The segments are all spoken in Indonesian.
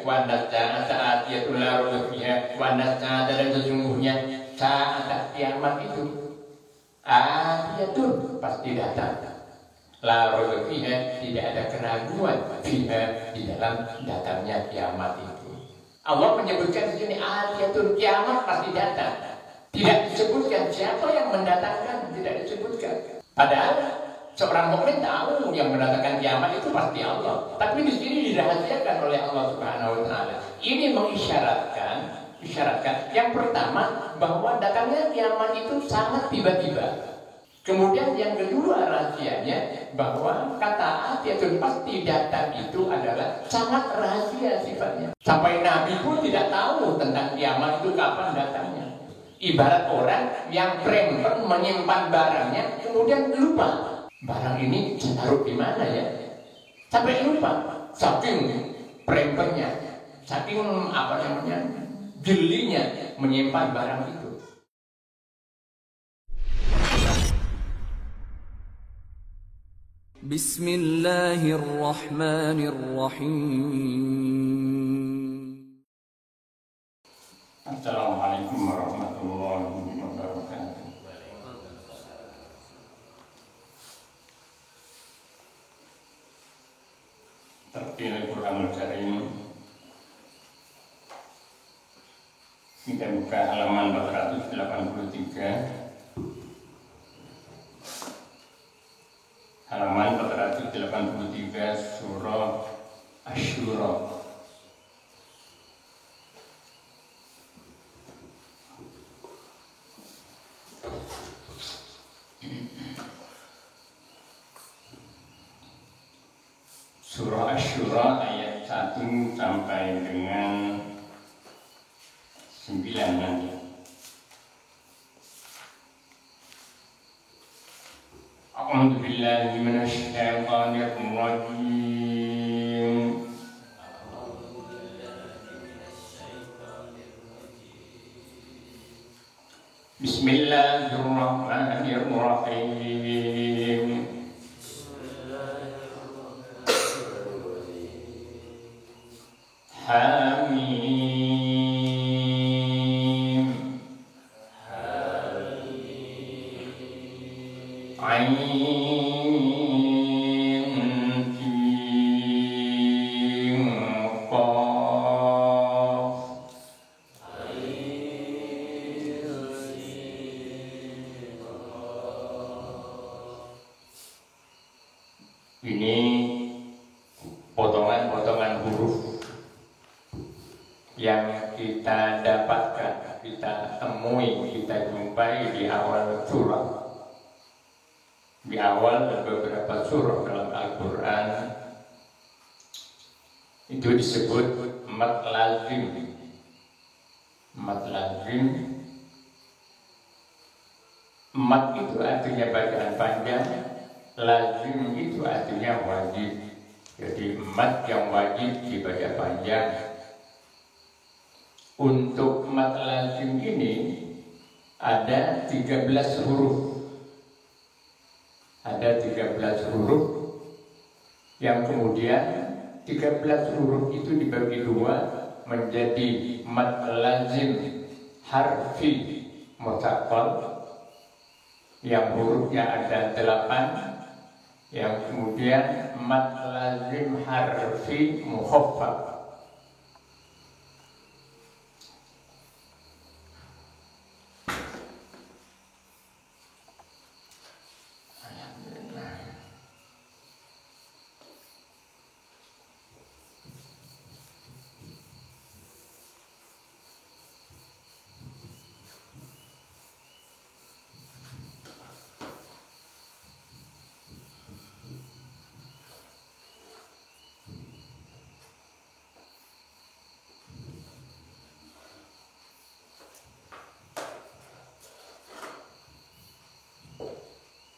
wa saat yatul larubiha wa dan sesungguhnya saat kiamat itu atiyatun pasti datang. Larubiha tidak ada keraguan fiha di dalam datangnya kiamat itu. Allah menyebutkan di sini atiyatun, kiamat pasti datang. Tidak disebutkan siapa yang mendatangkan, tidak disebutkan. Padahal seorang mukmin tahu yang mendatangkan kiamat itu pasti Allah. Tapi di sini dirahasiakan oleh Allah Subhanahu wa taala. Ini mengisyaratkan yang pertama bahwa datangnya kiamat itu sangat tiba-tiba. Kemudian yang kedua rahasianya bahwa kata atiyatun pasti datang itu adalah sangat rahasia sifatnya. Sampai Nabi pun tidak tahu tentang kiamat itu kapan datangnya. Ibarat orang yang premper menyimpan barangnya kemudian lupa. Barang ini ditaruh di mana ya? Sampai lupa. Saking prempernya, saking jelinya menyimpan barang itu. Bismillahirrahmanirrahim. Assalamualaikum warahmatullahi wabarakatuh. Terpilih Quranul Karim. Kita buka halaman 483. Halaman 483 surah Asy-Syura. Surah Asy-Syura ayat 1 sampai dengan 9 nanti. A'udzu billahi minasy syaithanir rajim. Bismillahirrahmanirrahim. Hamim. Ain Sin Qaf. Ini potongan-potongan huruf yang kita dapatkan, kita temui, kita jumpai di awal surah. Di awal beberapa surah dalam Al-Quran itu disebut mad lazim. Mad lazim, mad itu artinya bacaan panjang, lazim itu artinya wajib. Jadi mad yang wajib dibaca panjang. Untuk mad lazim ini ada 13 huruf. Ada 13 huruf yang kemudian 13 huruf itu dibagi dua menjadi mad lazim harfi mutsaqqal yang hurufnya ada 8, yang kemudian mad lazim harfi mukhaffaf.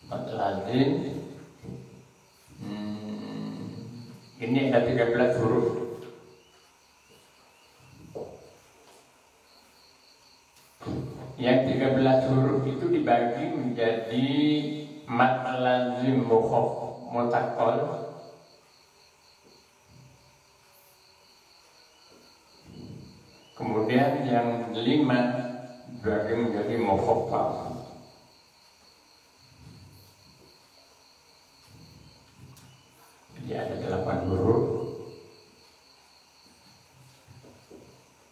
Mad lazim ini ada 13 huruf. Yang 13 huruf itu dibagi menjadi mad lazim mutsaqqal, Kemudian yang 5 bagi menjadi mukhaffaf. Jadi ada 8 huruf.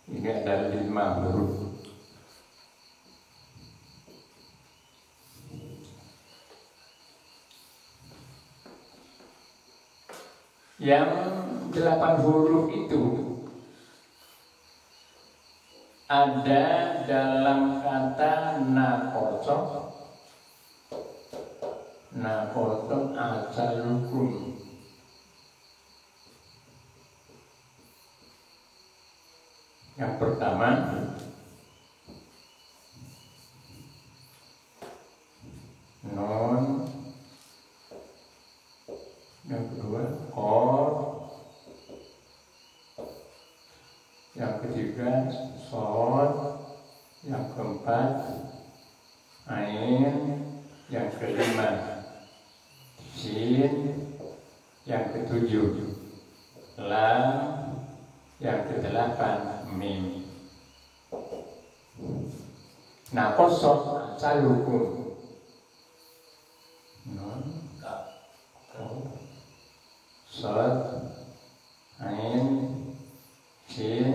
Ini ada 5 huruf. Yang 8 huruf itu ada dalam kata nakoso asalukum. Yang pertama non, yang kedua qaf, yang ketiga shad, yang keempat ain, yang kelima sin, yang ketujuh lam, yang kedelapan mim. Nah, kosong salukum non, shad, ain, sin,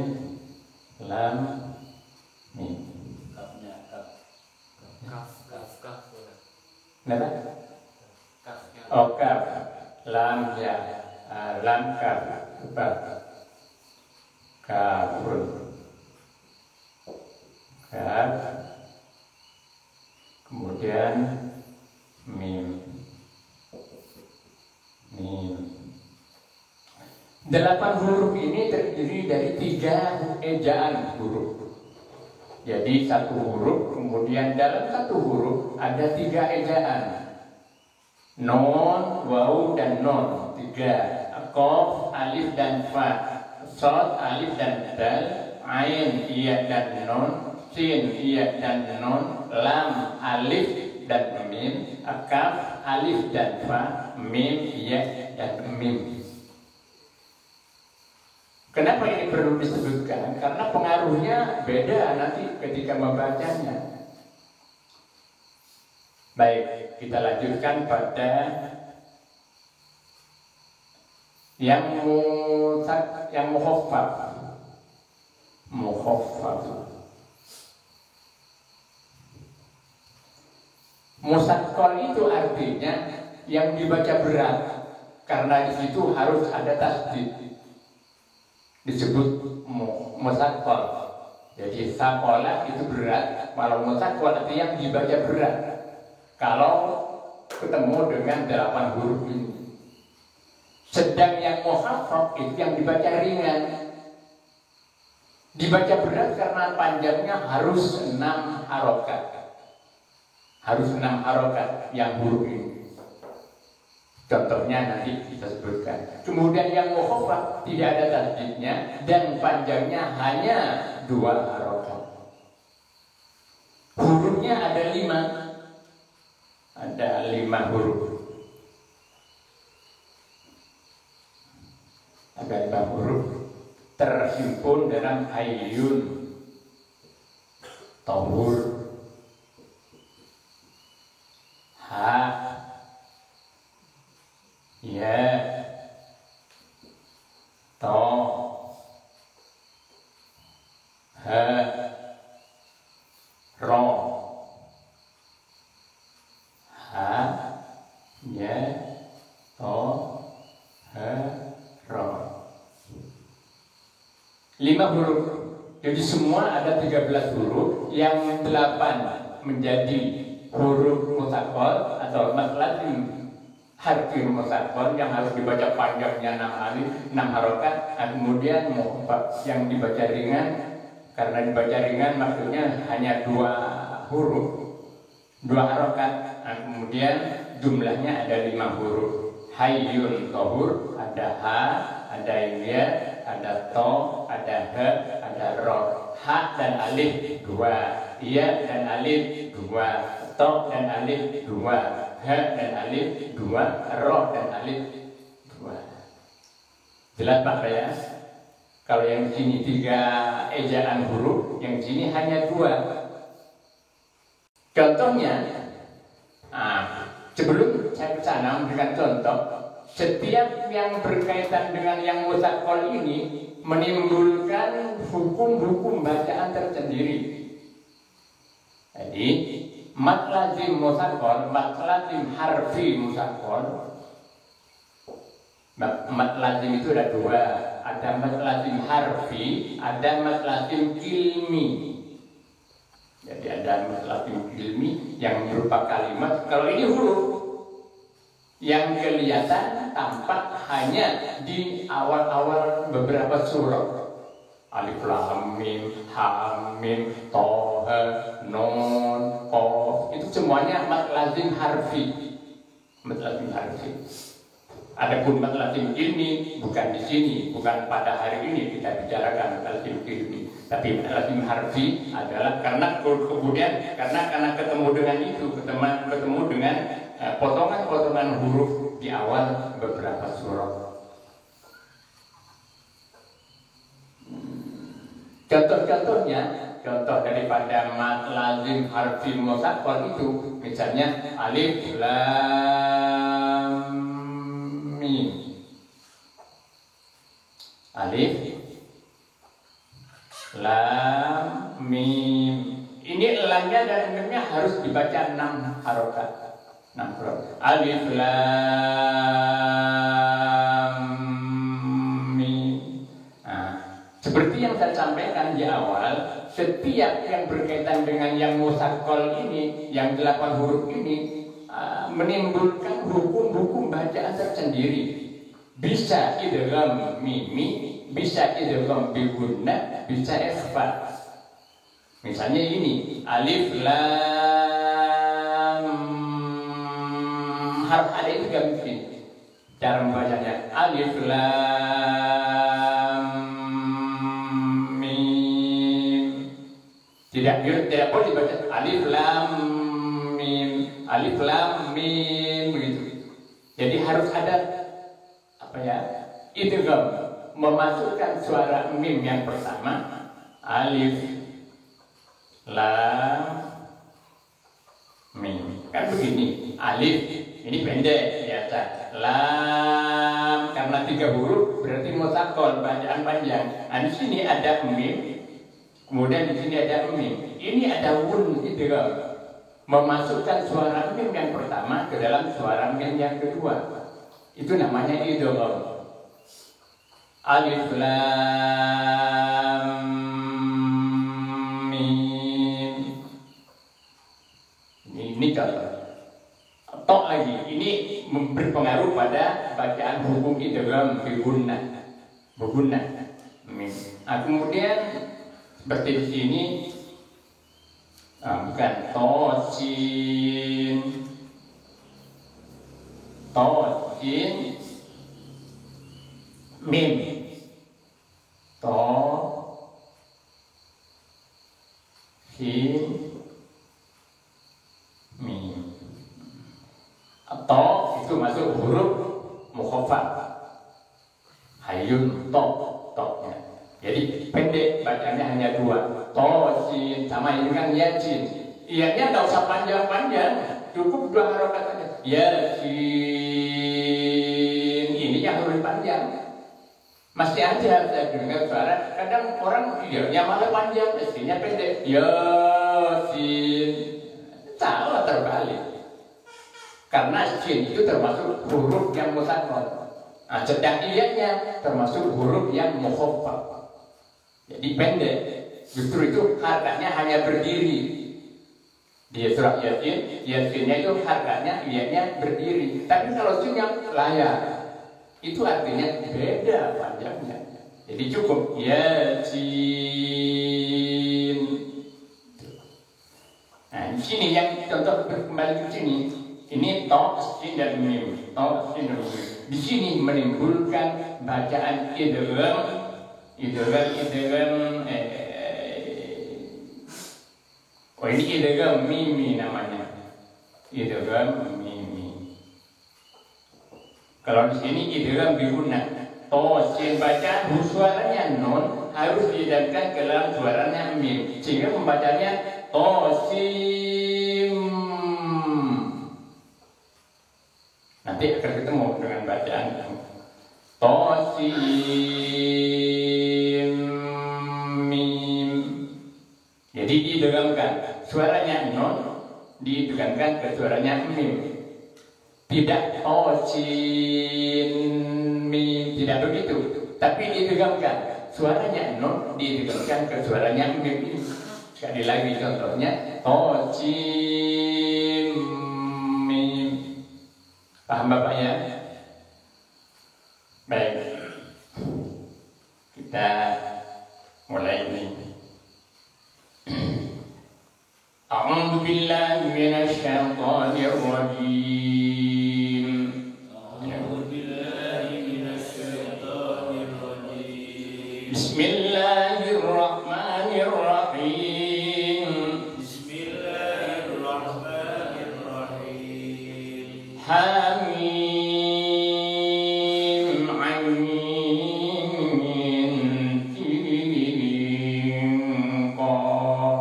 lam, mim. Kenapa? Oh, kaf, lam ya, lam kaf, kafun, kaf, kemudian mim. 8 huruf ini terdiri dari 3 ejaan huruf. Jadi 1 huruf, kemudian dalam 1 huruf ada 3 ejaan. Non, waw, dan non 3. Qaf, alif, dan fa. Shad, alif, dan dal. Ain, iya, dan non. Sin, iya, dan non. Lam, alif, dan mim. Kaf, alif, dan fa. Mim, iya, dan mim. Kenapa ini perlu disebutkan? Karena pengaruhnya beda nanti ketika membacanya. Baik, kita lanjutkan pada yang mukhaffaf. Musaqqal itu artinya yang dibaca berat, karena di situ harus ada tasdid. Disebut musaqqal. Jadi sakola itu berat, kalau musaqqal itu yang dibaca berat. Kalau ketemu dengan 8 huruf ini. Sedang yang mukhaffaf itu yang dibaca ringan. Dibaca berat karena panjangnya harus 6 harokat. Harus 6 harokat yang huruf ini. Contohnya nanti kita sebutkan. Kemudian yang mukhaffaf tidak ada tasdidnya dan panjangnya hanya 2 harokat. Hurufnya ada 5. Ada 5 huruf. Ada 5 huruf terhimpun dalam hayyun, tahur, ha, ya, to, ha, ro, ha, ya, to, ha, ro. 5 huruf. Jadi semua ada 13 huruf, yang 8 menjadi huruf musaqqal atau matlazim harfi musaqqal yang harus dibaca panjangnya 6 alif, 6 harokat. Kemudian mukhaffaf yang dibaca ringan, karena dibaca ringan maksudnya hanya 2 huruf, 2 harokat. Kemudian jumlahnya ada 5 huruf. Hayyun tahur, ada ha, ada ya, ada to, ada he, ada ro. Ha dan alif 2, ya dan alif 2, to dan alif 2, he dan alif 2, ro dan alif 2. Jelas Pak ya? Kalau yang di sini 3 ejaan huruf, yang di sini hanya 2. Contohnya, sebelum saya ke sana memberikan contoh, setiap yang berkaitan dengan yang musaqqal ini menimbulkan hukum-hukum bacaan tersendiri. Jadi, mat lazim musaqqal, mat lazim harfi musaqqal. Mat lazim itu ada 2, ada mat lazim harfi, ada mat lazim ilmi. Jadi ada mat lazim ilmi yang berupa kalimat. Kalau ini huruf yang kelihatan tampak hanya di awal-awal beberapa surah. Alif lam mim, ha mim, toha, nun, qaf. Itu semuanya mat lazim harfi. Mat lazim harfi. Adapun mat lazim ilmi bukan di sini, bukan pada hari ini kita bicarakan mat lazim ilmi. Tapi mat lazim harfi adalah karena kemudian karena ketemu dengan itu, ketemu dengan potongan-potongan huruf di awal beberapa surah. Contoh-contohnya, contoh daripada mat lazim harfi musaqqal itu, misalnya alif lam mim. Alif lam mim. Ini lamnya dan mimnya harus dibaca 6 harokat. 6 harokat. Alif lam mim. Seperti yang saya sampaikan di awal, setiap yang berkaitan dengan yang musaqqal ini, yang 8 huruf ini, menimbulkan hukum-hukum bacaan tersendiri. Bisa idgham mimi, bisa idgham bi gunnah, bisa ikhfa. Misalnya ini alif lam, harf ada itu gak mungkin. Cara membacanya alif lam mim. Tidak boleh dibaca alif lam mim, alif lam mim begitu. Jadi harus ada idgham, memasukkan suara mim yang pertama, alif lam mim. Kan begini, alif ini pendek biasa, lam karena 3 huruf berarti musaqqal, bacaan panjang. Di sini ada mim, kemudian di sini ada mim. Ini ada wun idgham, memasukkan suara mim yang pertama ke dalam suara mim yang kedua. Itu namanya idgham. Alif lam mim. Ini contoh. Tok lagi. Ini berpengaruh pada bacaan hukum idgham bi gunnah. Begunnah. Kemudian seperti di sini bukan tosin. Tosin mim, to sin mim. To itu masuk huruf mukhaffaf, hayun to-nya. Jadi pendek, bacanya hanya 2. To sin sama dengan yasin. Ianya nggak usah panjang-panjang, cukup 2 harokat saja. Yasin, ini yang huruf panjang. Masih aja saya dengar suara, kadang orang ianya malah panjang, istrinya pendek. Yasin, salah terbalik. Karena sin itu termasuk huruf yang musaqqal. Sedang ianya termasuk huruf yang mukhaffaf. Jadi pendek. Justru itu harkatnya hanya berdiri. Di surah Yasin, Yasinnya itu harkatnya ianya berdiri. Tapi kalau sinnya layak. Itu artinya beda panjangnya. Jadi cukup Yasin. Di sini yang contoh kembali ke sini. Ini to, sin dan mim. To, sin dan mim. Di sini menimbulkan bacaan idgham. Ini idgham mimi namanya. Idgham mimi. Kalau di sini idgham bi gunnah. Tosin bacaan suaranya non harus diidamkan ke dalam suaranya mim, sehingga membacanya tosim. Nanti akan ketemu dengan bacaan tosim mim. Jadi diidamkan suaranya non, diidamkan ke suaranya mim. Tidak tosin mim, tidak begitu. Tapi diidamkan suaranya non, diidamkan ke suaranya mim. Sekali lagi contohnya tosim mim. Paham Bapak ya? Baik, kita mulai ini. A'udzu billahi minasy syaithanir rajim. A'udzu billahi minasy syaithanir rajim. Bismillahirrahmanirrahim. Bismillahirrahmanirrahim. Hamim, ain, sin, qaf.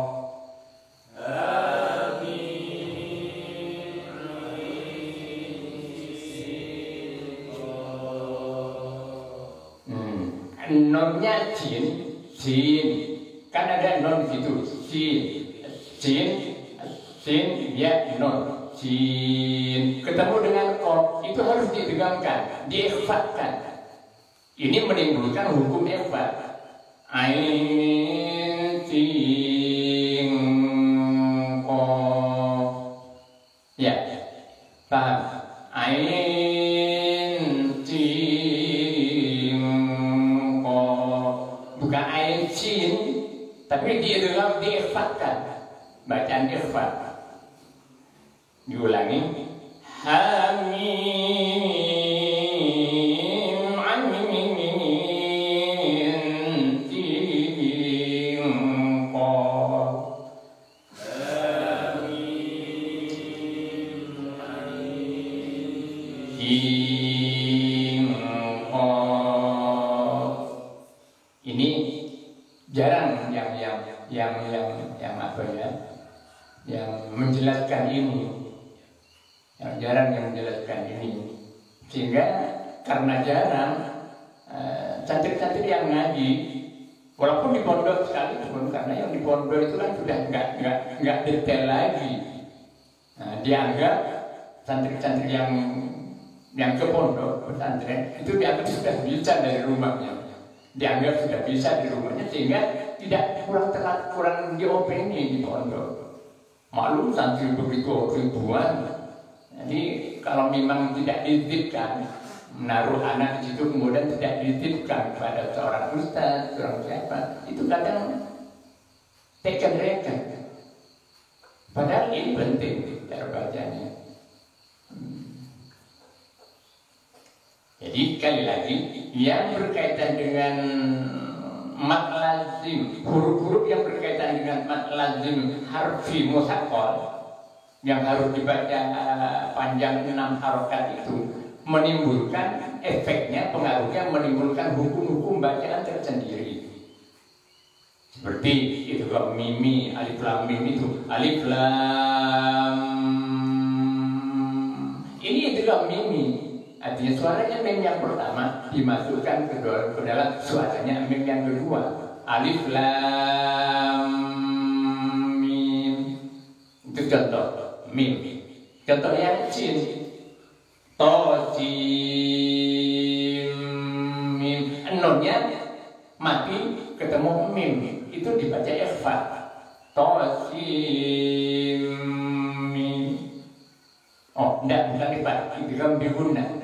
Nonnya jin, kan ada non di situ, jin, ya non, jin, ketemu dengan kof, itu harus diidghamkan, diikhfatkan. Ini menimbulkan hukum ikhfat. Ain, sin, kof, ya, paham? Ain, bukan ain sin, tapi diidgham, diikhfatkan, bacaan ikhfat. Diulangi. Hamim, ain, sin, qaf. Hamim, ain, sin, qaf. Ini jarang yang apa ya, yang menjelaskan ini, yang jarang yang menjelaskan ini, sehingga karena jarang santri-santri yang ngaji, walaupun di pondok sekalipun, karena yang di pondok itu kan sudah nggak detail lagi, dianggap santri-santri yang ke pondok pesantren itu dianggap sudah bisa dari rumahnya. Dianggap sudah bisa di rumahnya, sehingga tidak kurang diopeni di pondok. Maklum santri begitu ribuan. Jadi kalau memang tidak dititipkan, menaruh anak di situ kemudian tidak dititipkan kepada seorang ustaz, seorang siapa, itu kadang teken-teken. Padahal ini penting cara bacanya. Jadi sekali lagi, yang berkaitan dengan mad lazim, huruf-huruf yang berkaitan dengan mad lazim harfi musaqqal yang harus dibaca panjang 6 harokat itu menimbulkan efeknya, pengaruhnya menimbulkan hukum-hukum bacaan tersendiri. Seperti itu kalau mimi, alif lam mim itu alif lam, ini juga mimi. Artinya suaranya mim yang pertama dimasukkan ke dalam suaranya mim yang kedua. Alif lam mim. Itu contoh mim. Contoh yang jin. To jim mim. Nonnya mati ketemu mim. Itu dibaca ikhfa. To jim mim. Oh, enggak, bukan ikhfa. Itu kan diguna.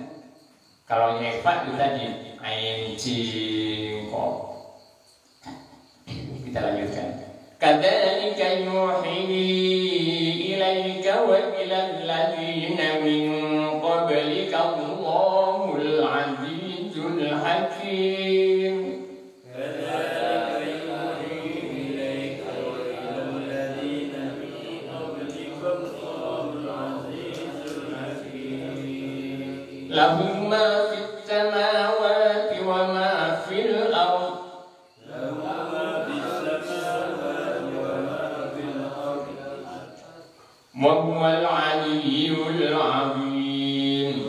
Kalau yang ikhfa itu tadi ain sin qaf. Kita lanjutkan. Kadzalika yuhi ilaika wa ilal ladzina min qablika Allahul azizul hakim. Kadzalika yuhi ilaika wa ilal ladzina min qablika Allahul azizul hakim. Lahum ma fis samawati wa وهو العلي العظيم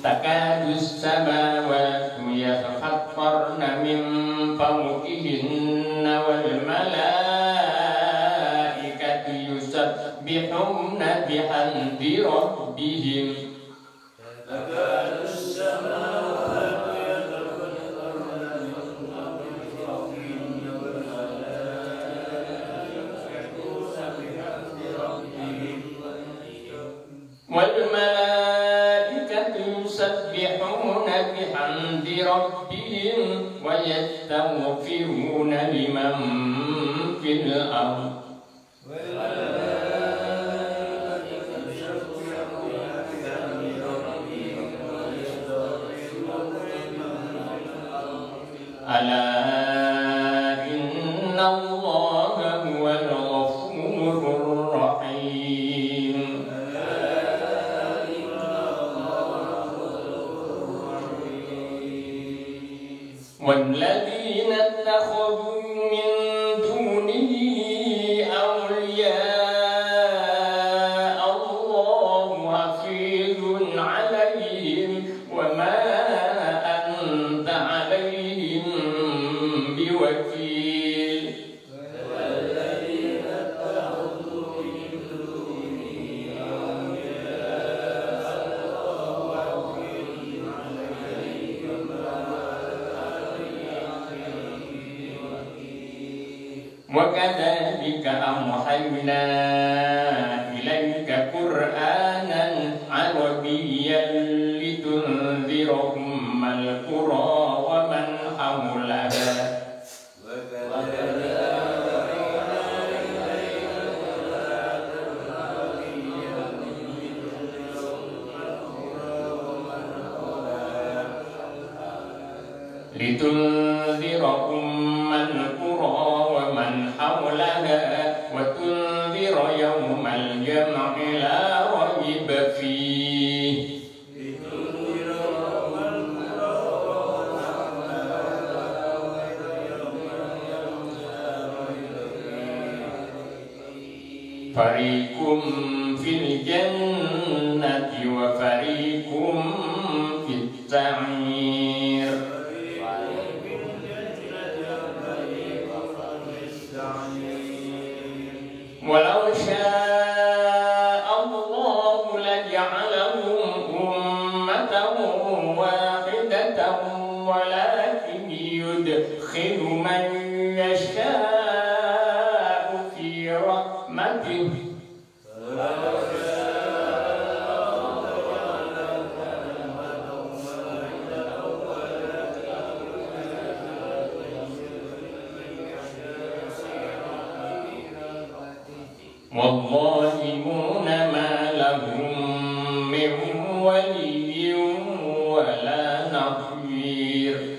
تكاد السماوات يتفطرن من فوقهن والملائكة يسبحون بحمد ربهم تكاد السماوات والملائكة يسبحون بحمد ربهم ويستغفرون لمن في الأرض ألا إن الله هو الغفور الرحيم والذين اتخذوا من دونه أولياء الله حفيظ عليهم وما أنت عليهم بوكيل والذين اتخذوا من دونه أولياء الله حفيظ عليهم وكذلك أوحينا إليك قرآنا عربيا لتنذر أم القرى ومن حولها لتنذر أم القرى ومن حولها وتنذر يوم الجمع لا ريب فيه فريق في الجنة وفريق في السعير ولو شاء الله لجعلهم أمة واحدة ولكن يدخل من يشاء في رحمته والظالمون ما لهم من ولي ولا نصير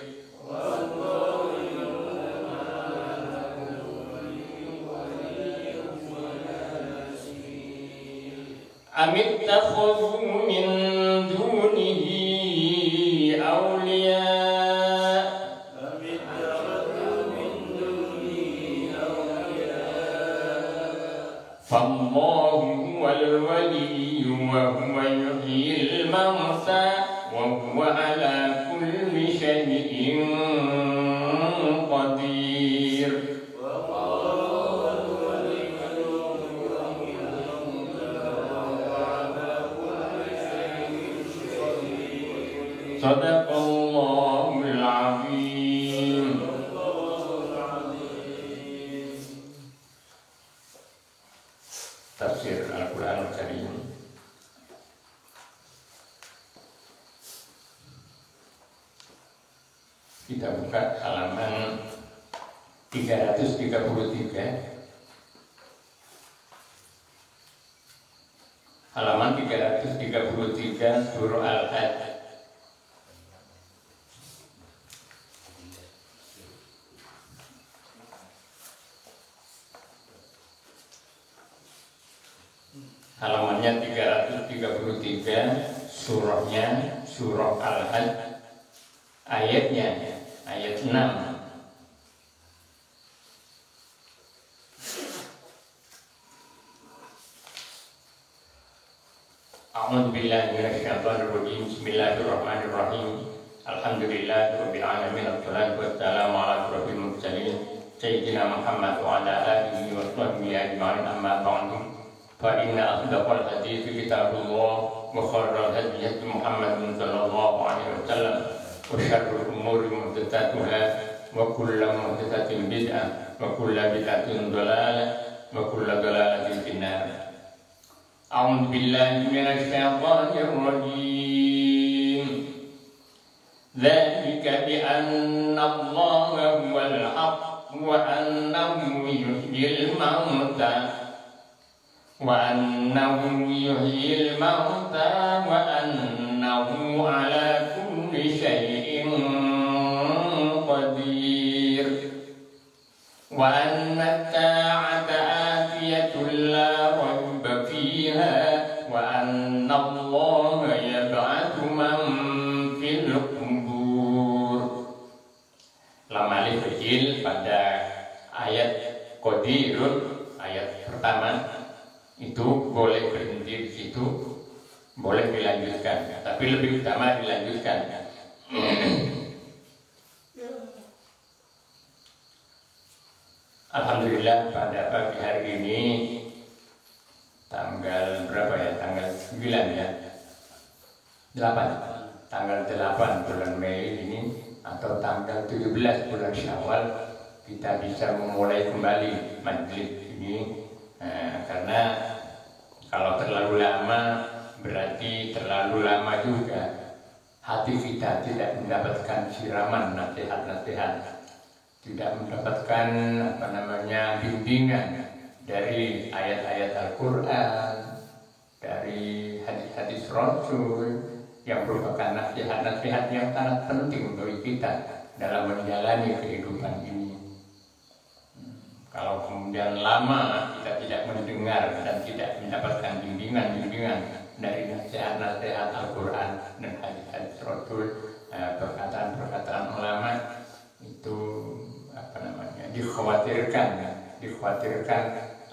أم اتخذوا من دونه أولياء فالله هو الولي وهو يحيي الموتى وهو على كل شيء قدير صدق الله العظيم. Tafsir Al-Quran Al-Karim. Kita buka halaman 333. Halaman 333 surah Al-Hajj. Halamannya 333, surahnya surah Al-Hajj, ayatnya ayat 6. A'udzu billahi minasyaitonir rajim. Bismillahirrahmanirrahim. Alhamdulillahirabbil alamin. Wassalatu wassalamu ala asyrofil mursalin sayyidina Muhammad wa ala alihi wa sahbihi ajma'in. Amma ba'du. Fa inna asdaqal hadiits kitabullah wa khairal hadyi Muhammadin sallallahu alaihi wasallam wa syarrul umuri muhdatsatuha wa kullu muhdatsatin bid'ah wa kullu bid'atin dhalalah wa kullu dhalalatin finnar. أعوذ بالله من الشيطان الرجيم ذلك بأن الله هو الحق وأنه يحيي الموتى وأنه على كل شيء قدير وأن الساعة آتية لا ريب فيها وأن الله يبعث من في القبور. Lam alif kecil pada ayat Qadirun, ayat pertama itu boleh berhenti di situ, boleh dilanjutkan, tapi lebih utama dilanjutkan. Alhamdulillah pada pagi hari ini tanggal berapa ya? Tanggal 9 ya? 8. Tanggal 8 bulan Mei ini atau tanggal 17 bulan Syawal kita bisa memulai kembali majelis ini karena kalau terlalu lama berarti terlalu lama juga hati kita tidak mendapatkan siraman nasihat-nasihat, tidak mendapatkan bimbingan dari ayat-ayat Al-Quran, dari hadis-hadis Rasul yang merupakan nasihat-nasihat yang sangat penting bagi kita dalam menjalani kehidupan ini. Kalau kemudian lama kita tidak mendengar dan tidak mendapatkan bimbingan-bimbingan dari nasihat-nasihat Al-Quran dan hadis-hadis Rasul, perkataan-perkataan ulama, itu dikhawatirkan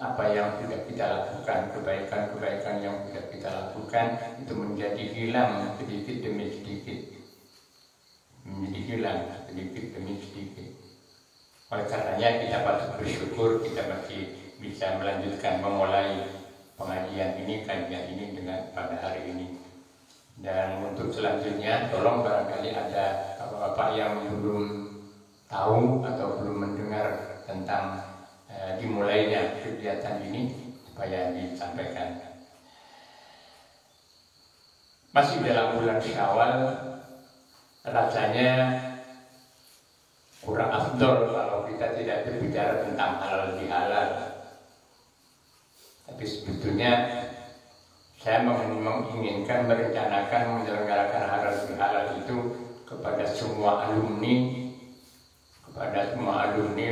apa yang sudah kita lakukan, kebaikan-kebaikan yang sudah kita lakukan itu menjadi hilang sedikit demi sedikit, Oleh karenanya kita patut bersyukur kita masih bisa melanjutkan memulai pengajian ini, kajian ini dengan pada hari ini. Dan untuk selanjutnya, tolong barangkali ada bapak-bapak yang belum tahu atau belum mendengar tentang dimulainya kegiatan ini supaya disampaikan. Masih dalam bulan Syawal, rasanya kurang afdol kalau kita tidak berbicara tentang halal bihalal. Tapi sebetulnya saya menginginkan merencanakan menyelenggarakan halal bihalal itu kepada semua alumni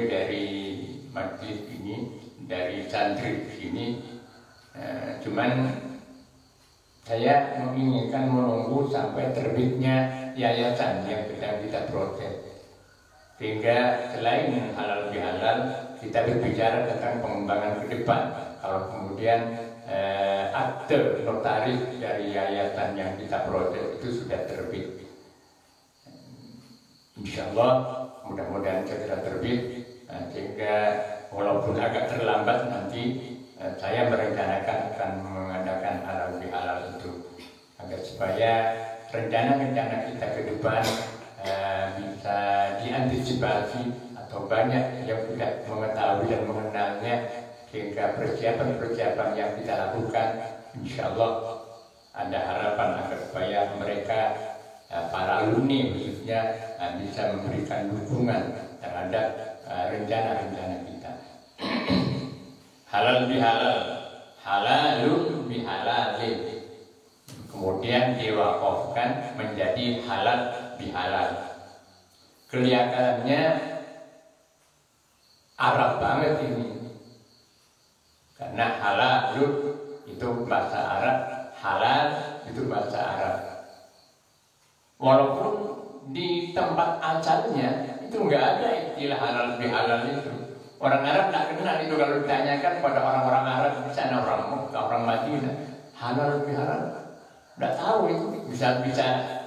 dari majlis ini, dari santri sini. Cuman saya menginginkan menunggu sampai terbitnya yayasan yang sedang kita proses, sehingga selain halal bihalal kita berbicara tentang pengembangan ke depan. Kalau kemudian akte notaris dari yayasan yang kita proses itu sudah terbit, insya Allah mudah-mudahan segera terbit, sehingga walaupun agak terlambat nanti saya merencanakan akan mengadakan halal bihalal itu agar supaya rencana-rencana kita ke depan bisa diantisipasi atau banyak yang sudah mengetahui dan mengenalnya, sehingga persiapan-persiapan yang kita lakukan insya Allah ada harapan agar supaya mereka para alumni khususnya bisa memberikan dukungan terhadap rencana-rencana kita. Halal bihalal, halalun bihalalin, kemudian diwakafkan menjadi halal bihalal. Kelihatannya Arab banget ini, karena halalun itu bahasa Arab, halal itu bahasa Arab. Walaupun di tempat asalnya itu nggak ada istilah halal bihalal itu. Orang Arab nggak kenal itu. Kalau ditanyakan pada orang-orang Arab di sana, orang Mekah, orang Madinah, halal bihalal Nggak tahu itu bisa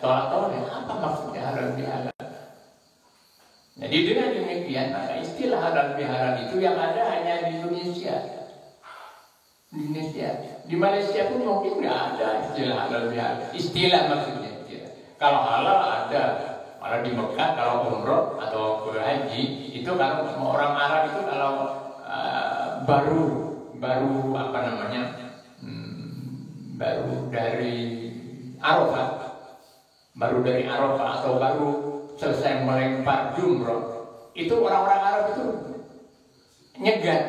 tolak-tolak apa maksudnya halal bihalal. Jadi dengan demikian maka istilah halal bihalal itu yang ada hanya di Indonesia. Di Malaysia pun mungkin nggak ada istilah halal bihalal. Istilah maksudnya istilah. Kalau halal ada, malah di Mekah kalau umroh atau ke haji itu kalau orang Arab itu kalau baru apa namanya baru dari Arafah atau baru selesai melempar jumroh itu orang-orang Arab itu nyegat,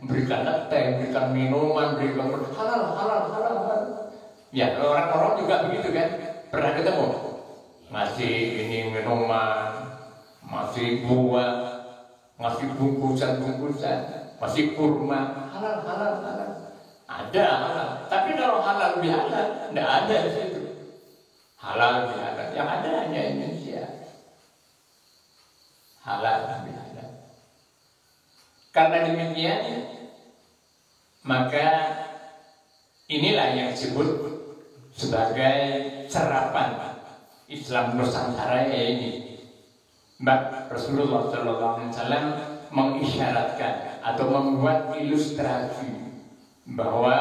berikan teh, berikan minuman, berikan halal. Ya orang-orang juga begitu kan, pernah ketemu masih ini minuman, masih buah, masih bungkusan, masih kurma, halal. Ada halal, tapi kalau halal bihalal tidak ada di situ. Halal bihalal yang ada hanya Indonesia. Halal bihalal. Karena demikian, maka inilah yang disebut sebagai serapan Islam Nusantara ini. Mbak Rasulullah SAW mengisyaratkan atau membuat ilustrasi bahwa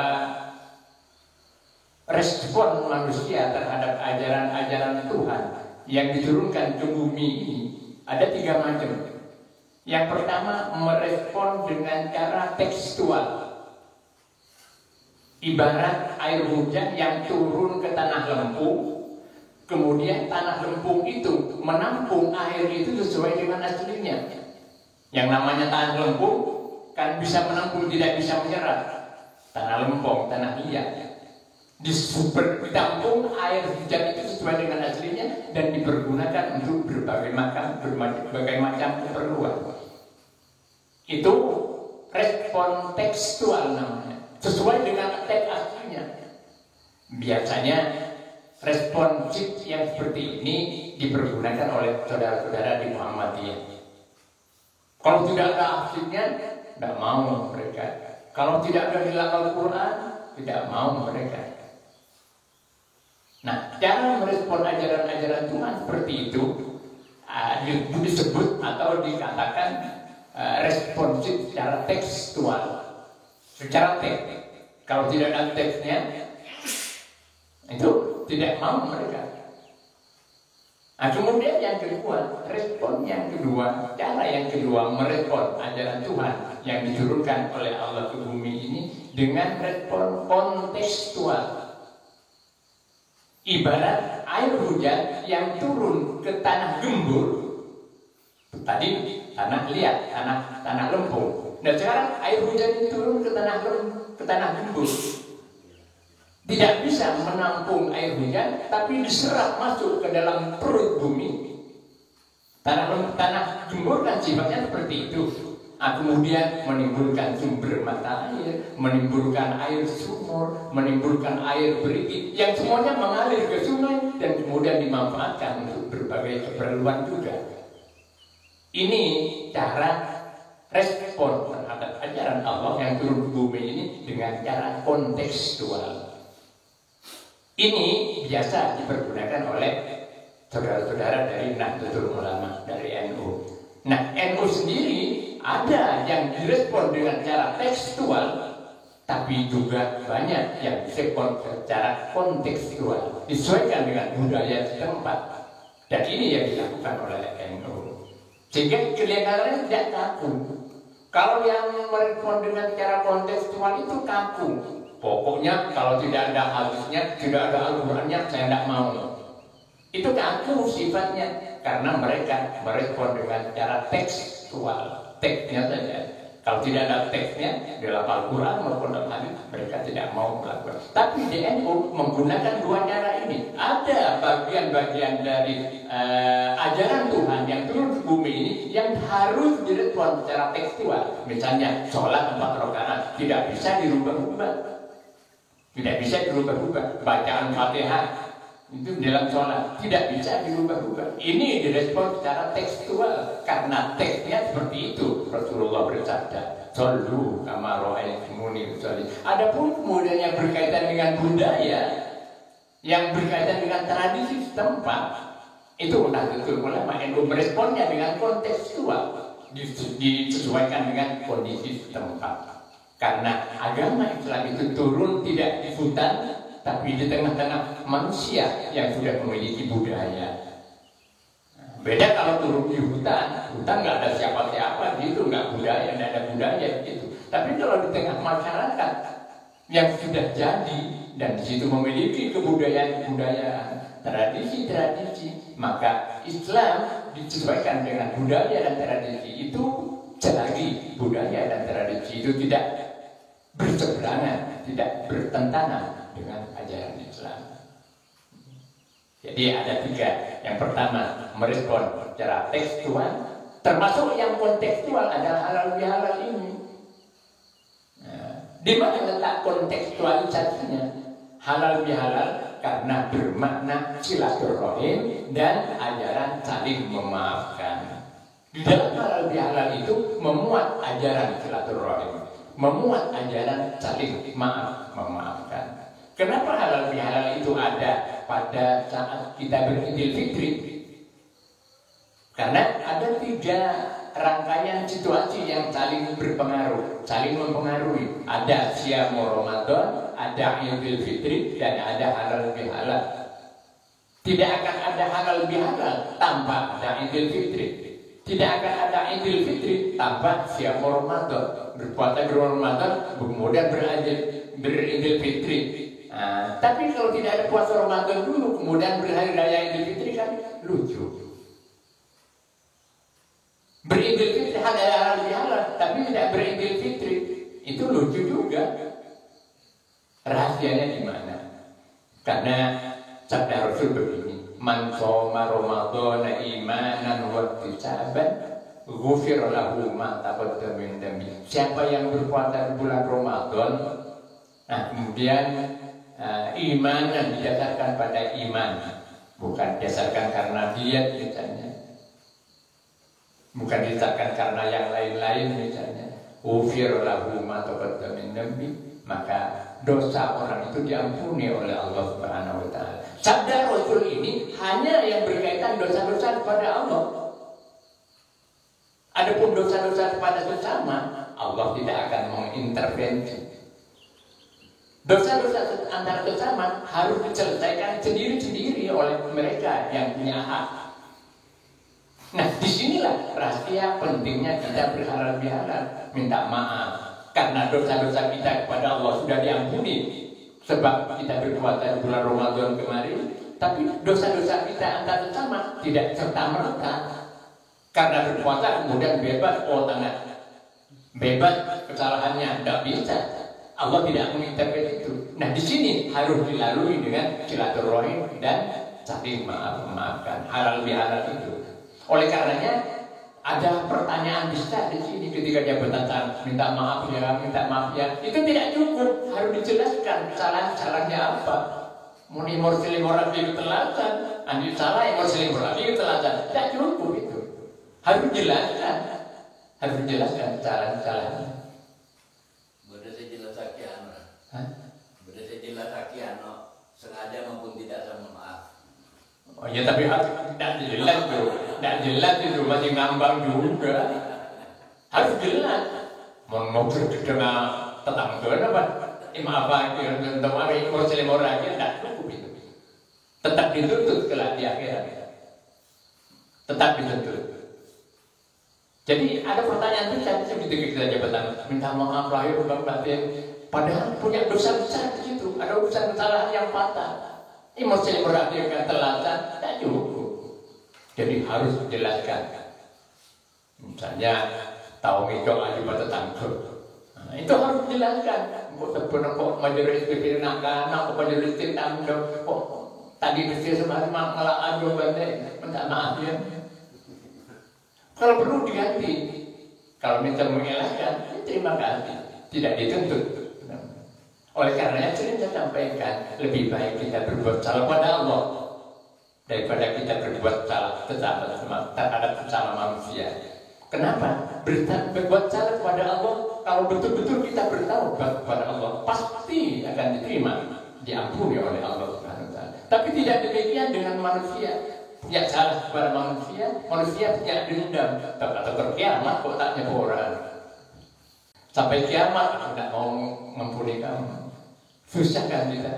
respon manusia terhadap ajaran-ajaran Tuhan yang diturunkan ke bumi ini ada 3 macam. Yang pertama, merespon dengan cara tekstual. Ibarat air hujan yang turun ke tanah lempung, kemudian tanah lempung itu menampung air itu sesuai dengan aslinya. Yang namanya tanah lempung kan bisa menampung, tidak bisa menyerap. Tanah lempung, tanah liat, ditampung air hujan itu sesuai dengan aslinya dan dipergunakan untuk berbagai macam keperluan. Itu respon tekstual namanya, sesuai dengan teks aslinya. Biasanya responsif yang seperti ini dipergunakan oleh saudara-saudara di Muhammadiyah. Kalau tidak ada aslinya, tidak mau mereka. Kalau tidak ada di Al-Quran, tidak mau mereka. Nah, cara merespon ajaran-ajaran Tuhan seperti itu disebut atau dikatakan responsif secara tekstual. Secara teks. Kalau tidak ada teksnya, itu tidak mau mereka. Nah, kemudian yang kedua, respon yang kedua, cara yang kedua merespon ajaran Tuhan yang diturunkan oleh Allah ke bumi ini dengan respon kontekstual. Ibarat air hujan yang turun ke tanah gembur, tadi tanah liat, tanah lempung. Nah sekarang air hujan itu turun ke tanah gembur. Tidak bisa menampung air hujan, tapi diserap masuk ke dalam perut bumi. Tanah gembur kan sifatnya seperti itu. Kemudian menimbulkan sumber mata air, menimbulkan air sumur, menimbulkan air berikit, yang semuanya mengalir ke sungai dan kemudian dimanfaatkan untuk berbagai keperluan juga. Ini cara respon terhadap ajaran Allah yang turun ke bumi ini dengan cara kontekstual. Ini biasa dipergunakan oleh saudara-saudara dari Nahdlatul Ulama, dari NU. Nah, NU sendiri ada yang direspon dengan cara tekstual, tapi juga banyak yang direspon secara kontekstual, disesuaikan dengan budaya setempat. Dan ini yang dilakukan oleh NU. Sehingga kelihatannya tidak kaku. Kalau yang merespon dengan cara kontekstual itu kaku. Pokoknya kalau tidak ada hadisnya, tidak ada Al-Qurannya, saya tidak mau. Itu kaku sifatnya karena mereka merespon dengan cara tekstual, teksnya saja. Kalau tidak ada teksnya dalam Al-Quran maupun dalam hadis, mereka tidak mau melakukan. Tapi di NU menggunakan 2 cara ini. Ada bagian-bagian dari ajaran Tuhan yang turun ke bumi ini yang harus direspon secara tekstual. Misalnya sholat 4 rakaat tidak bisa dirubah-ubah. Tidak bisa dirubah-ubah. Bacaan Fatihah itu dalam sholat tidak bisa dirubah-ubah. Ini direspon secara tekstual karena teksnya seperti itu. Rasulullah bersabda, "Shollu kama ra'aitumuni usolli." Adapun kemudian yang berkaitan dengan budaya, yang berkaitan dengan tradisi setempat, itu Nahdlatul Ulama NU meresponnya dengan kontekstual, disesuaikan dengan kondisi setempat. Karena agama Islam itu turun tidak di hutan, tapi di tengah-tengah manusia yang sudah memiliki budaya. Beda kalau turun di hutan nggak ada siapa-siapa gitu, nggak ada budaya gitu. Tapi kalau di tengah masyarakat yang sudah jadi dan di situ memiliki kebudayaan-budayaan, tradisi-tradisi, maka Islam disesuaikan dengan budaya dan tradisi itu. Selagi budaya dan tradisi itu tidak berseberangan, tidak bertentangan dengan ajaran Islam. Jadi ada 3. Yang pertama, merespon secara tekstual, termasuk yang kontekstual adalah halal bihalal ini. Di mana letak kontekstualisasinya? Halal bihalal karena bermakna silaturahim dan ajaran saling memaafkan. Di dalam halal bihalal itu memuat ajaran silaturahim, memuat ajaran saling memaafkan. Kenapa halal bihalal itu ada pada saat kita beridul fitri? Karena ada 3 rangkaian situasi yang saling berpengaruh, saling mempengaruhi. Ada siam Ramadan, ada Idul Fitri, dan ada halal bihalal. Tidak akan ada halal bihalal tanpa ada Idul Fitri. Tidak akan ada Idul Fitri tanpa siam Ramadan. Berpuasa di Ramadan, kemudian beridul Fitri. Tapi kalau tidak ada puasa Ramadan dulu, kemudian berhari raya Idul Fitri, kan lucu. Beridul Fitri halal bihalal, tapi tidak beridul Fitri, itu lucu juga. Rahasianya di mana? Karena sabda Rasul begini, man shoma Ramadhana imanan wa ihtisaban ghufira lahu ma taqaddama min dhanbi. Siapa yang berpuasa di bulan Ramadan, kemudian iman yang didasarkan pada iman, bukan didasarkan karena diet misalnya, bukan didasarkan karena yang lain-lain misalnya, ghufira lahu ma taqaddama min dhanbi, maka dosa orang itu diampuni oleh Allah Subhanahu wa taala. Sabda Rasul ini hanya yang berkaitan dosa-dosa kepada Allah. Adapun dosa-dosa kepada sesama, Allah tidak akan mengintervensi. Dosa-dosa antara sesama harus diselesaikan sendiri-sendiri oleh mereka yang punya hak. Nah, disinilah rahasia pentingnya kita berhalal bihalal, minta maaf. Karena dosa-dosa kita kepada Allah sudah diampuni sebab kita berpuasa di bulan Ramadan kemarin. Tapi dosa-dosa kita antar sesama tidak serta-merta. Karena berpuasa kemudian bebas, bebas kesalahannya, tidak bisa. Allah tidak mengintervensi itu. Nah, di sini harus dilalui dengan silaturahim dan saling memaafkan, halal bihalal itu. Oleh karenanya ada pertanyaan besar di sini ketika jabatan minta maaf ya, itu tidak cukup, harus dijelaskan kesalahan-kesalahannya apa. Muni muslim orang itu telatan, andi salah yang muslim orang itu telatan, tidak cukup itu. Harus dijelaskan, kesalahan-kesalahannya. Boleh saya jelaskan, sengaja maupun tidak sama maaf. Oh ya, tapi tidak jelas tuh. Tidak jelas itu, masih ngambang juga. Harus jelas. Mau dengan tetangga apa? Apa itu muslim orang tidak cukup itu. Tetap dituntut kelak di akhirat. Tetap dituntut. Jadi ada pertanyaan besar begitu kita jabatan minta maaf lahir batin. Padahal punya dosa besar di situ. Ada urusan kesalahan yang fatal. Muslim berarti kan telatan, tak cukup. Jadi harus dijelaskan. Misalnya tahu ngidok aja pada tetangga. Itu harus dijelaskan. Kok majelis pimpin anak, kok majelis tetangga, kok tadi mesti semalam malah aduh bandai, minta maaf ya. Kalau perlu diganti, kalau minta mengelakkan, terima kasih, tidak dituntut. Oleh karenanya sering saya sampaikan, lebih baik kita berbuat salah pada Allah daripada kita berbuat salah terhadap sesama manusia. Kenapa? Berbuat salah kepada Allah, kalau betul-betul kita bertaubat kepada Allah, pasti akan diterima, diampuni oleh Allah Subhanahu wa taala. Tapi tidak demikian dengan manusia. Tidak salah kepada manusia, manusia punya dendam. Atau kiamat kok tak nyeporan. Sampai kiamat aku tidak mau mengampuni kamu. Susah kan kita?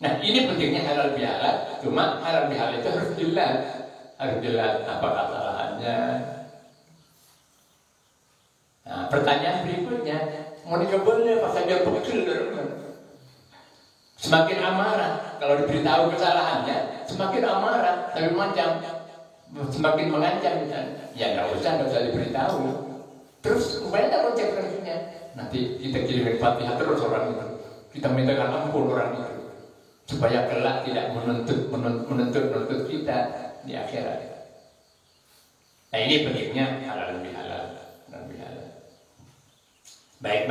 Nah ini pentingnya halal bihalal. Cuma halal bihalal itu harus jelas. Harus jelas apa kesalahannya. Nah pertanyaan berikutnya, mau boleh pas saja pegel. Semakin amarah, kalau diberitahu kesalahannya, semakin amarah, tapi macam semakin mengancam misalnya. Ya nggak usah diberitahu. Terus banyak konsekuensinya. Nanti kita kirimin Fatihah terus orang itu, kita mintakan ampun orang itu, supaya kelak tidak menuntut kita di akhirat. Nah ini pentingnya halal lebih halal. Baik.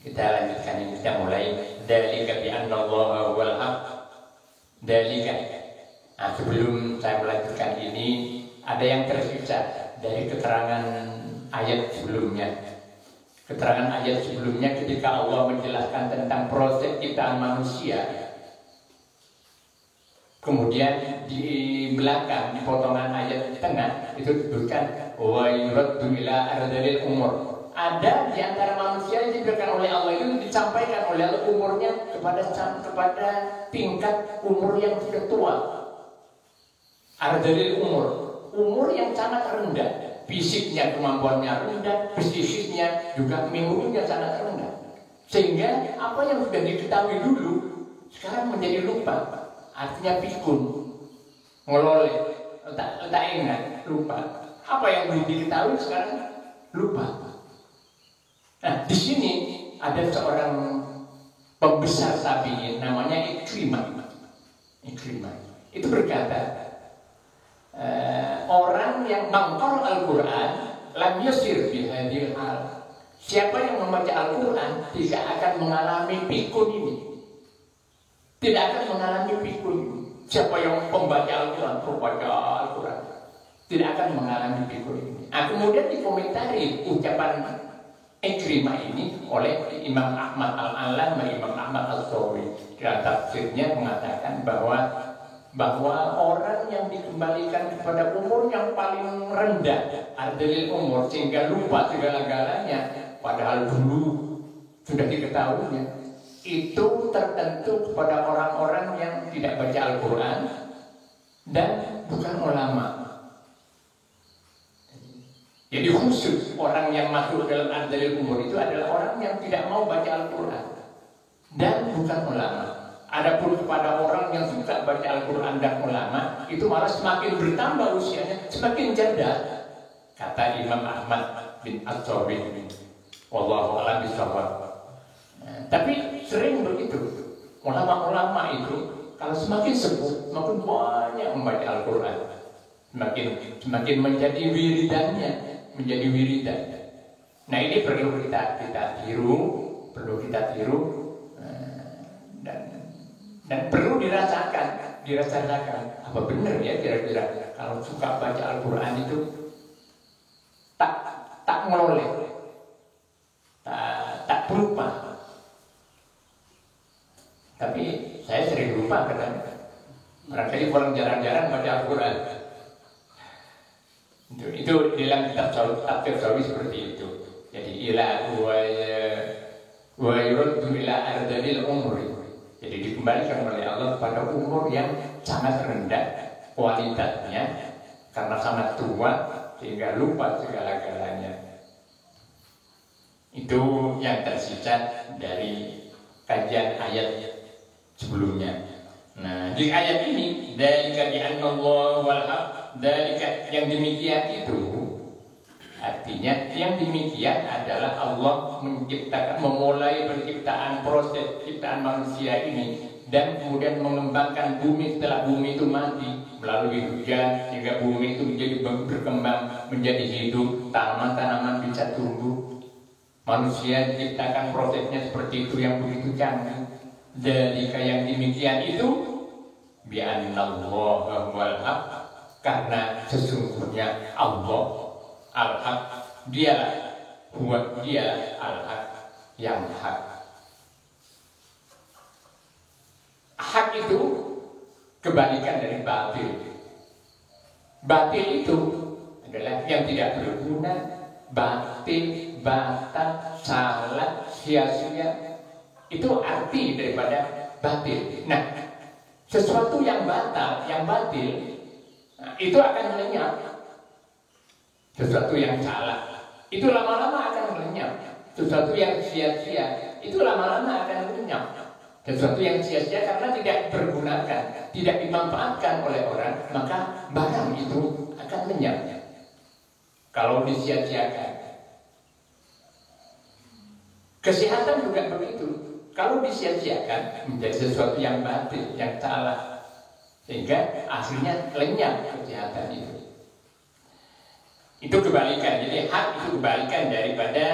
Kita lanjutkan ini, kita mulai dalika bi anna Allah wal haq. Dalika. Nah, sebelum saya melanjutkan ini ada yang tersisa dari keterangan ayat sebelumnya. Keterangan ayat sebelumnya ketika Allah menjelaskan tentang proses ciptaan manusia. Kemudian di belakang, di potongan ayat di tengah itu disebutkan wa yuraddu ila ardhil umur. Ada di antara manusia yang diberikan oleh Allah itu disampaikan oleh Allah umurnya kepada tingkat umur yang sudah tua. Ardhil umur yang sangat rendah, fisiknya kemampuannya rendah, psikisnya juga memorinya sangat rendah. Sehingga apa yang sudah diketahui dulu sekarang menjadi lupa. Artinya pikun, ngeloleh, tak ingat, lupa. Apa yang belum diketahui sekarang lupa. Nah, di sini ada seorang pembesar tabi'in namanya Ikrimah. Itu berkata, orang yang mengqara Al-Quran lam yusir bi hadhil hal. Siapa yang membaca Al-Quran tidak akan mengalami pikun ini. Tidak akan mengalami pikun ini. Siapa yang membaca Al-Quran tidak akan mengalami pikun ini. Nah, kemudian dikomentari ucapan Ikrimah ini oleh Imam Ahmad Al-Alam, Imam Ahmad Al-Sawi. Dalam tafsirnya mengatakan bahwa orang yang dikembalikan kepada umur yang paling rendah, ardhil umur, sehingga lupa segala-galanya, padahal dulu sudah diketahuinya, itu tertentu kepada orang-orang yang tidak baca Al-Quran dan bukan ulama. Jadi khusus orang yang masuk dalam ardhil umur itu adalah orang yang tidak mau baca Al-Quran dan bukan ulama. Adapun kepada orang yang suka baca Al-Quran dan ulama, itu malah semakin bertambah usianya, semakin cerdas. Kata Imam Ahmad bin As-Sawi, wallahu a'lam bishawab. Tapi sering begitu. Ulama-ulama itu kalau semakin sepuh, semakin banyak membaca Al-Quran, semakin menjadi wiridannya. Nah ini perlu kita tiru, dan perlu dirasakan apa benar ya kira-kira kalau suka baca Al-Quran itu tak meloleh, tak lupa. Tapi saya sering lupa kadang. Barangkali orang jarang-jarang baca Al-Quran. Itu dalam kitab tafsir Sawi seperti itu. Jadi wa yuraddu ila ardhil umur. Jadi dikembalikan oleh Allah pada umur yang sangat rendah kualitasnya karena sangat tua sehingga lupa segala-galanya. Itu yang tersisa dari kajian ayat sebelumnya. Nah, di ayat ini dzalika bi anna Allah wal haq, dzalika yang demikian itu artinya yang demikian adalah Allah memulai penciptaan, proses ciptaan manusia ini dan kemudian mengembangkan bumi setelah bumi itu mati melalui hujan sehingga bumi itu menjadi berkembang, menjadi hidup, tanaman-tanaman bisa tumbuh. Manusia diciptakan prosesnya seperti itu yang begitu canggih. Dzalika yang demikian itu bi anna Allah wal haq, karena sesungguhnya Allah Al-Haq, dialah Al-Haq yang hak. Hak hak itu kebalikan dari batil. Batil itu adalah yang tidak berguna, batil, batal, salah, sia-sia. Itu arti daripada batil. Nah, sesuatu yang batal, yang batil, itu akan lenyap. Sesuatu yang salah, itu lama-lama akan lenyap. Sesuatu yang sia-sia, itu lama-lama akan lenyap. Sesuatu yang sia-sia karena tidak dipergunakan, tidak dimanfaatkan oleh orang, maka barang itu akan lenyap. Kalau disia-siakan. Kesehatan juga begitu. Kalau disia-siakan menjadi sesuatu yang batil, yang salah, sehingga akhirnya lenyap kesehatan itu. Itu kebalikan. Jadi hak itu kebalikan daripada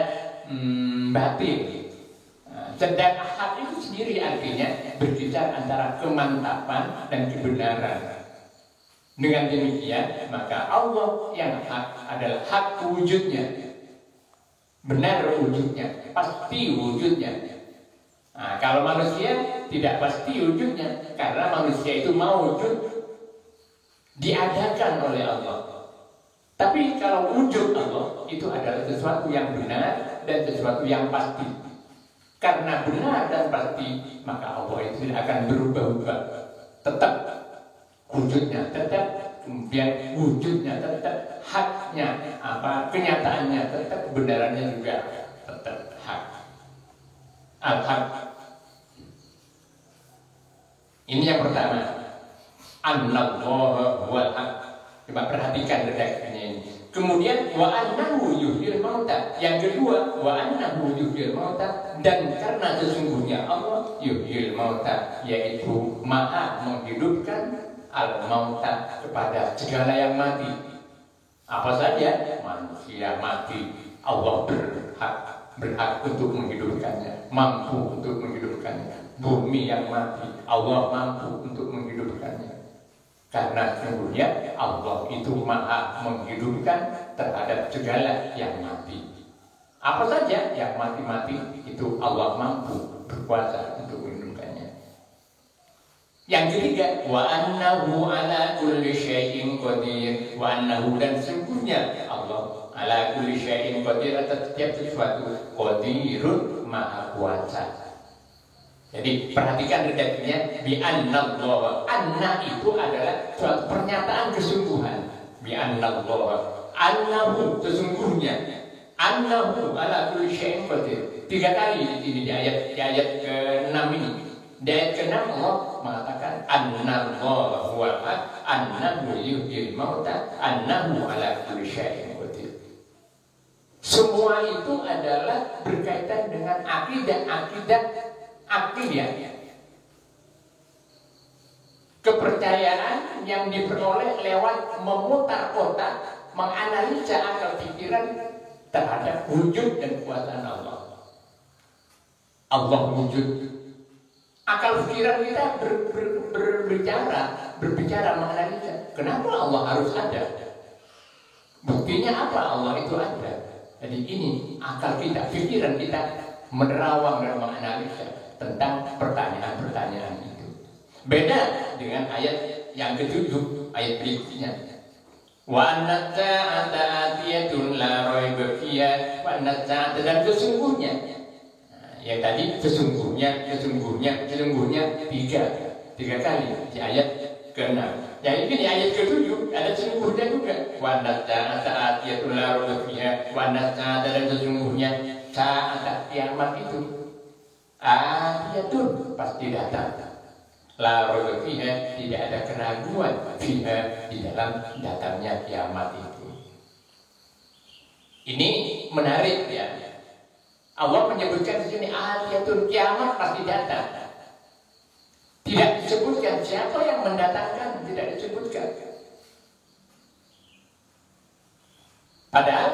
batil. Sedang hak itu sendiri artinya berbicara antara kemantapan dan kebenaran. Dengan demikian maka Allah yang hak adalah hak wujudnya, benar wujudnya, pasti wujudnya. Nah, kalau manusia tidak pasti wujudnya, karena manusia itu mau wujud diadakan oleh Allah. Tapi kalau wujud Allah itu adalah sesuatu yang benar dan sesuatu yang pasti. Karena benar dan pasti, maka Allah itu tidak akan berubah-ubah. Tetap wujudnya, tetap kemudian wujudnya, tetap haknya, kenyataannya, tetap kebenarannya juga tetap hak. Al-haq. Ini yang pertama. Anallahu huwal haq. Coba perhatikan redaksinya ini. Kemudian wa annahu yuhyil mauta. Yang kedua, wa annahu yuhyil mauta, dan karena sesungguhnya Allah yuhyil mauta, yaitu Maha menghidupkan al-mauta kepada segala yang mati. Apa saja? Manusia mati, Allah berhak untuk menghidupkannya, mampu untuk menghidupkannya. Bumi yang mati, Allah mampu untuk menghidupkannya. Karena sesungguhnya Allah itu Maha menghidupkan terhadap segala yang mati. Apa saja yang mati-mati itu Allah mampu berkuasa untuk menghidupkannya. Yang ketiga, wa annahu ala kulli syai'in qadir. Wa annahu, dan sesungguhnya Allah ala kulli syai'in qadir, atas setiap sesuatu, qadirun, maha kuasa. Jadi perhatikan redaksinya, bi annallah. Anna itu adalah suatu pernyataan kesungguhan. Bi annallah, annahu, sesungguhnya, annahu ala kulli syai'in qadir. 3 kali ini di ayat ke-6 ini. Di ayat ke-6 Allah mengatakan annallahu huwal haq, annahu yuhyil mauta, annahu ala kulli syai'in qadir. Semua itu adalah berkaitan dengan akidah akidiyah, kepercayaan yang diperoleh lewat memutar otak, menganalisa akal pikiran terhadap wujud dan kuasa Allah. Allah wujud. Akal pikiran kita berbicara, menganalisa. Kenapa Allah harus ada? Buktinya apa Allah itu ada? Jadi ini akal kita, pikiran kita menerawang dan menganalisa tentang pertanyaan-pertanyaan itu. Beda dengan ayat yang ke-7, ayat berikutnya. Wa an-na'ata atiyatun la raiba fiha wa an-na'ata, dan sesungguhnya. Nah, yang tadi sesungguhnya 3 kali di ayat ke-6. Yang ini di ayat ke-7 ada sesungguhnya juga. Wa an-na'ata atiyatun la raiba fiha wa an-na'ata, dan sesungguhnya saat kiamat itu atiyatun, pasti datang. La raiba fiha, tidak ada keraguan fiha, di dalam datangnya kiamat itu. Ini menarik ya. Allah menyebutkan di sini atiyatun, kiamat pasti datang. Tidak disebutkan siapa yang mendatangkan, tidak disebutkan. Padahal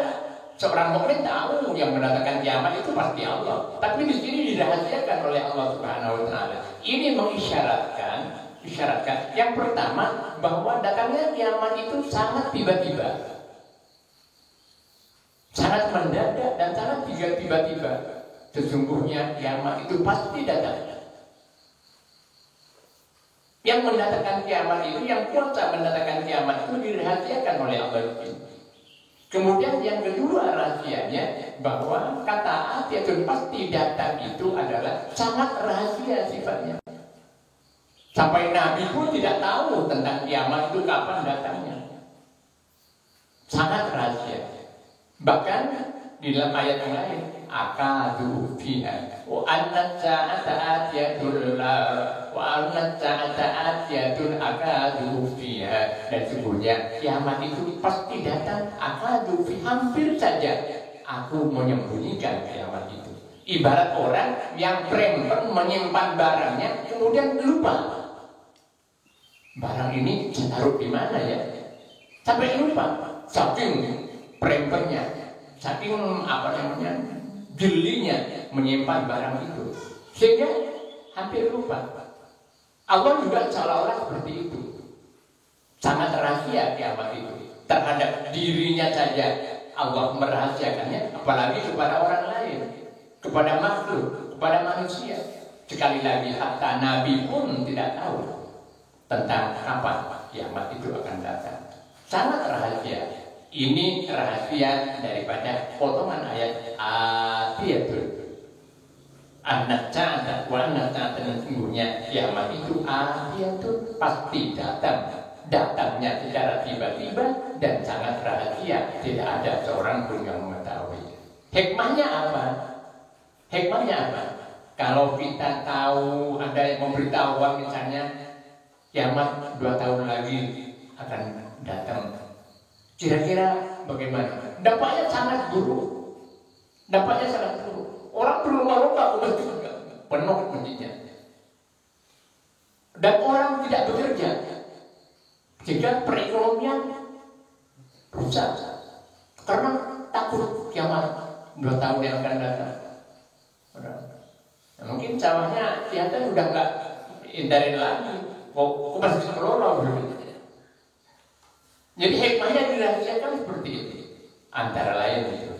seorang mukmin tahu yang mendatangkan kiamat itu pasti Allah. Tapi di sini dirahasiakan oleh Allah Subhanahu wa taala. Ini mengisyaratkan yang pertama bahwa datangnya kiamat itu sangat tiba-tiba. Sangat mendadak dan sangat tiba-tiba. Sesungguhnya kiamat itu pasti datang. Yang mendatangkan kiamat itu, yang kuasa mendatangkan kiamat itu dirahasiakan oleh Allah. Kemudian yang kedua rahasianya bahwa kata atiyatun pasti datang itu adalah sangat rahasia sifatnya. Sampai Nabi pun tidak tahu tentang kiamat itu kapan datangnya. Sangat rahasia. Bahkan di dalam ayat yang lain, akadu fiha wa anna sa'ata atiyatun wa anna sa'ata atiyatun akadu fiha. Dan sesungguhnya kiamat itu pasti datang, akadu fi, hampir saja aku menyembunyikan kiamat itu. Ibarat orang yang premper menyimpan barangnya kemudian lupa. Barang ini saya taruh di mana ya? Sampai lupa. Saking prempernya, saking jelinya menyimpan barang itu, sehingga hampir lupa. Allah juga seolah-olah seperti itu. Sangat rahasia kiamat itu. Terhadap dirinya saja Allah merahasiakannya, apalagi kepada orang lain, kepada makhluk, kepada manusia. Sekali lagi hatta Nabi pun tidak tahu tentang kapan kiamat itu akan datang. Sangat rahasia. Ini rahasia daripada potongan ayat atiyatun. Anak sa'at wa anak sa'at, dan sungguhnya kiamat itu atiyatun, pasti datang. Datangnya secara tiba-tiba dan sangat rahasia. Tidak ada seorang pun yang mengetahui. Hikmahnya apa? Hikmahnya apa? Kalau kita tahu ada yang memberitahuan misalnya kiamat 2 tahun lagi akan datang, kira-kira bagaimana? Dampaknya sangat buruk. Dampaknya sangat buruk. Orang berlomba-lomba ke masjid, penuh masjidnya. Dan orang tidak bekerja, sehingga perekonomian rusak karena takut kiamat 2 tahun yang akan datang. Nah, mungkin sawahnya kelihatan udah nggak hindarin lagi. Kok masih kelola begitu. Jadi hikmahnya dirahasiakan seperti itu. Antara lain itu.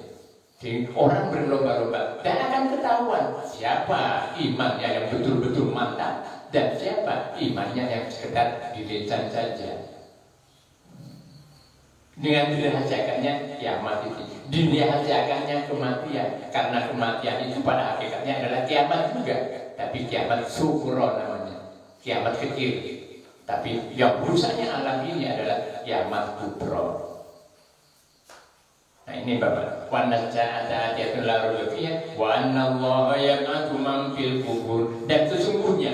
Jadi orang berlomba-lomba dan akan ketahuan siapa imannya yang betul-betul mantap dan siapa imannya yang sekedar di lisan saja. Dengan dirahasiakannya kiamat itu, dirahasiakannya kematian, karena kematian itu pada hakikatnya adalah kiamat juga, tapi kiamat sugro namanya, kiamat kecil. Tapi yang rusaknya alam ini adalah kiamat kubro. Nah ini Bapak, wa nasa'ata atiyatun la raiba fiha wa annallaha yab'atsu man fil qubur. Dan sesungguhnya,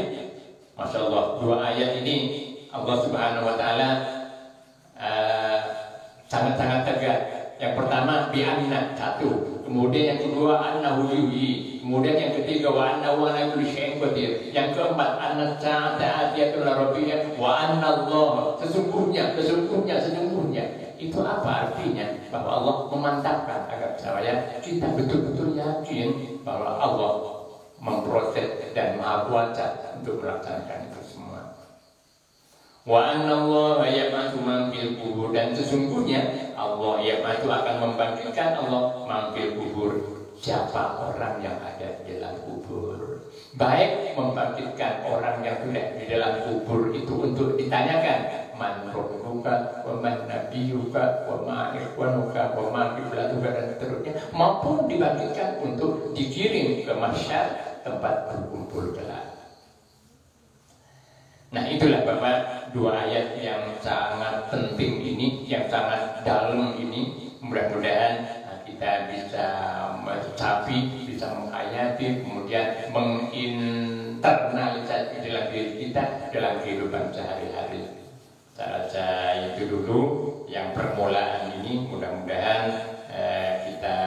Masya Allah, 2 ayat ini Allah Subhanahu wa Ta'ala sangat-sangat tegas. Yang pertama bi'anna, 1. Kemudian yang kedua annahu yuhyi. Kemudian yang ketiga wa annahu ala kulli syai'in qadir. Yang keempat anna sa'ata atiyatun la raiba wa annallaha, sesungguhnya. Itu apa artinya? Bahwa Allah memantapkan agar kita betul-betul yakin bahwa Allah memproses dan Maha Kuasa untuk melaksanakan itu semua. Wa annallaha yab'atsu man fil qubur, dan sesungguhnya Allah yab'atsu akan membangkitkan Allah man fil qubur, siapa orang yang ada di dalam kubur. Baik membangkitkan orang yang sudah di dalam kubur itu untuk ditanyakan man rabbuka wa man nabiyuka wa ma ikhwanuka wa ma qiblatuka dan seterusnya, maupun dibangkitkan untuk dikirim ke mahsyar tempat berkumpul kelak. Nah itulah Bapak 2 ayat yang sangat penting ini, yang sangat dalam ini. Mudah-mudahan kita bisa mencapai, bisa menghayati, kemudian menginternalisasi dalam diri kita dalam kehidupan sehari-hari. Saja itu dulu yang permulaan ini. Mudah-mudahan kita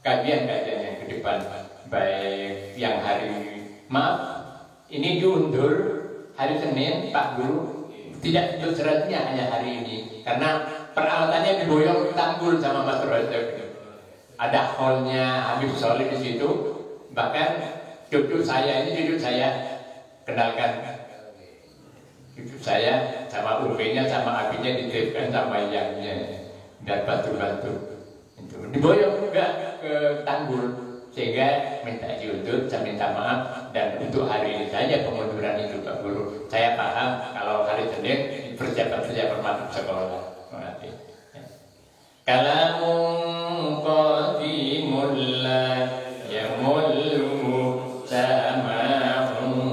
kajian-kajian yang ke depan, baik yang hari ini diundur hari Senin, Pak Guru tidak seratnya hanya hari ini karena peralatannya diboyong Tanggul sama Mas Rojak. Ada hallnya Habib Soleh di situ. Bahkan cucu saya kenalkan, cucu saya sama UP-nya sama abinya dititipkan sama yangnya dan bantu-bantu. Itu diboyong juga ke Tanggul sehingga minta diundur, saya minta maaf. Dan untuk hari ini saja pengunduran itu Pak Guru, saya paham kalau hari Senin persiapan masuk sekolah. Kalamun qadimul la yamullu sama'uhu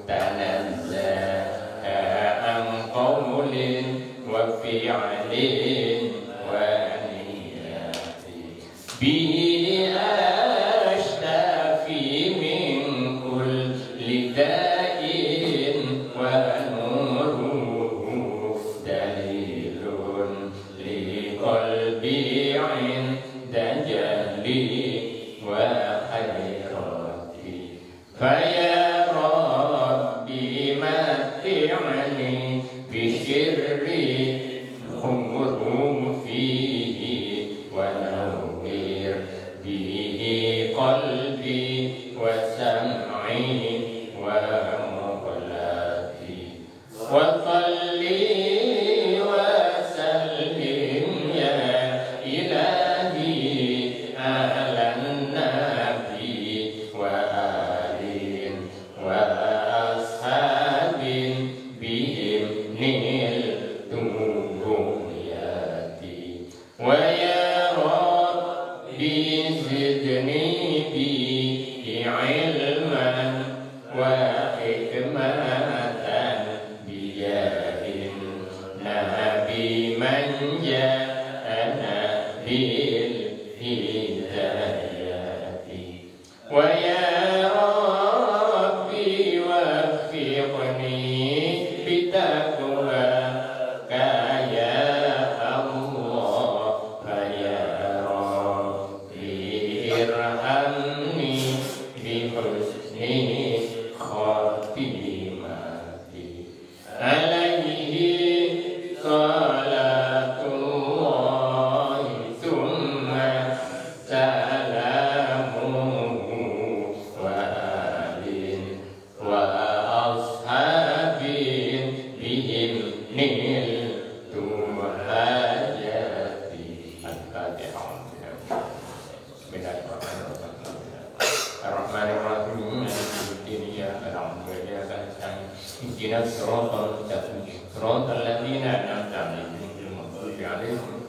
tanazzaha an qawlin wa fi'lin wa niyatin bihi ashtafi min kulli da'in wa nuruhu dalilun li qalbi 'inda jahli wa hayrati faya rabbi matti'ni bishirri umruhu fihi wa nawwir bihi qalbi wa sam'i wa muqlati wa salli wa sallim ya ilahi ala nabi wa alin wa ashabin bihim nil dumuyati wa ya rabbi zidni bi ilman wa hikmatan bijahin nabi man ja'ana bil hidayati wa ya rabbi waffiqni bitaqwa ya Allah ya rabbi irhamni bihusni khatimati alaihi salatullahi thumma salamuhu wa alin wa ashabin bihim nil tuhajati al-Fatihah. Bismillahirrahmanirrahim. Ihdinas siratal mustaqim. Siratal ladzina an'amta 'alaihim ghairil maghdubi 'alaihim